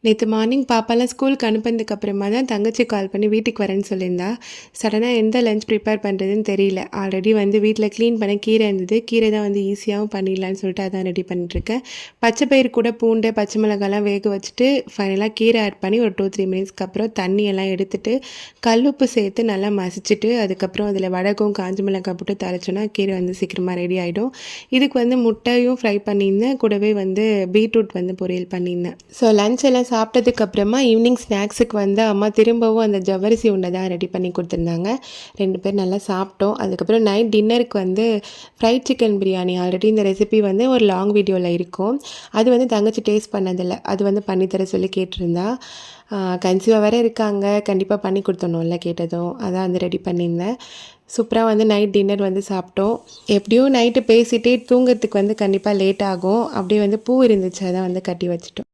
நேற்று மார்னிங் பாப்பாலாம் ஸ்கூலுக்கு அனுப்புனதுக்கு அப்புறமா தான் தங்கச்சி கால் பண்ணி வீட்டுக்கு வரேன்னு சொல்லியிருந்தா. சடனாக எந்த லஞ்ச் ப்ரிப்பேர் பண்ணுறதுன்னு தெரியல. ஆல்ரெடி வந்து வீட்டில் க்ளீன் பண்ண கீரை இருந்தது. கீரை தான் வந்து ஈஸியாகவும் பண்ணிடலான்னு சொல்லிட்டு அதான் ரெடி பண்ணிட்டுருக்கேன். பச்சை பயிறு கூட பூண்டு, பச்சை மிளகாலாம் வேக வச்சுட்டு ஃபைனலாக கீரை ஆட் பண்ணி ஒரு 2-3 மினிட்ஸ்க்கு அப்புறம் தண்ணியெல்லாம் எடுத்துட்டு கல்லுப்பு சேர்த்து நல்லா மசிச்சுட்டு அதுக்கப்புறம் அதில் வடகம் காஞ்ச மிளகாய் போட்டு தரைச்சோன்னா கீரை வந்து சீக்கிரமாக ரெடி ஆகிடும். இதுக்கு வந்து முட்டையும் ஃப்ரை பண்ணியிருந்தேன். கூடவே வந்து பீட்ரூட் வந்து பொரியல் பண்ணியிருந்தேன். ஸோ லஞ்ச் எல்லாம் சாப்பிட்டதுக்கப்புறமா ஈவினிங் ஸ்நாக்ஸுக்கு வந்து அம்மா திரும்பவும் அந்த ஜவ்வரிசி உண்டை தான் ரெடி பண்ணி கொடுத்துருந்தாங்க. 2 பேர் நல்லா சாப்பிட்டோம். அதுக்கப்புறம் நைட் டின்னருக்கு வந்து ஃப்ரைட் சிக்கன் பிரியாணி. ஆல்ரெடி இந்த ரெசிபி வந்து ஒரு லாங் வீடியோவில் இருக்கும். அது வந்து தங்கச்சி டேஸ்ட் பண்ணதில்லை. அது வந்து பண்ணித்தர சொல்லி கேட்டிருந்தா. கன்சீவாக வேறு இருக்காங்க, கண்டிப்பாக பண்ணி கொடுத்தணும்ல கேட்டதும். அதான் வந்து ரெடி பண்ணியிருந்தேன். சூப்பராக வந்து நைட் டின்னர் வந்து சாப்பிட்டோம். எப்படியும் நைட்டு பேசிகிட்டே தூங்கிறதுக்கு வந்து கண்டிப்பாக லேட் ஆகும். அப்படியே வந்து பூ இருந்துச்சு, அதான் வந்து கட்டி வச்சுட்டோம்.